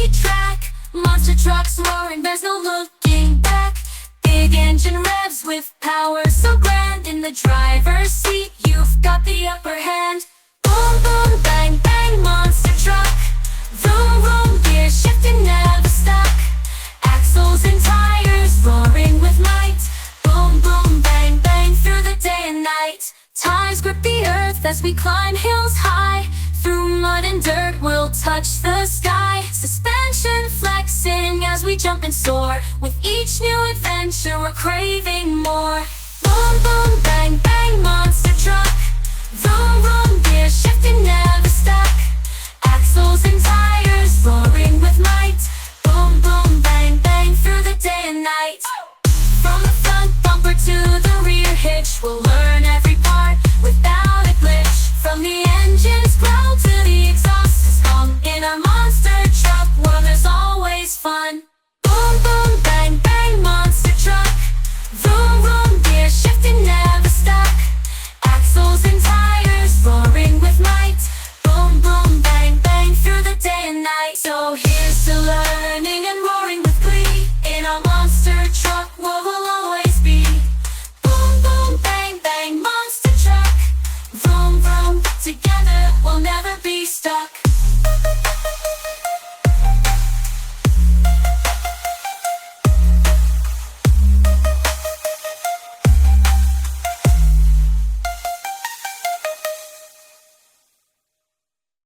speed track. Monster trucks roaring, there's no looking back. Big engine revs with power so grand. In the driver's seat, you've got the upper hand. Boom, boom, bang, bang, monster truck. Vroom, vroom, gear shifting, never stuck. Axles and tires roaring with might. Boom, boom, bang, bang, through the day and night. Tires grip the earth as we climb hills high. Through mud and dirt we'll touch the sky. Suspension flexing as we jump and soar. With each new adventure we're craving more. Boom, boom, bang, bang, monster truck. Vroom, vroom, gear shifting, never stuck. Axles and tires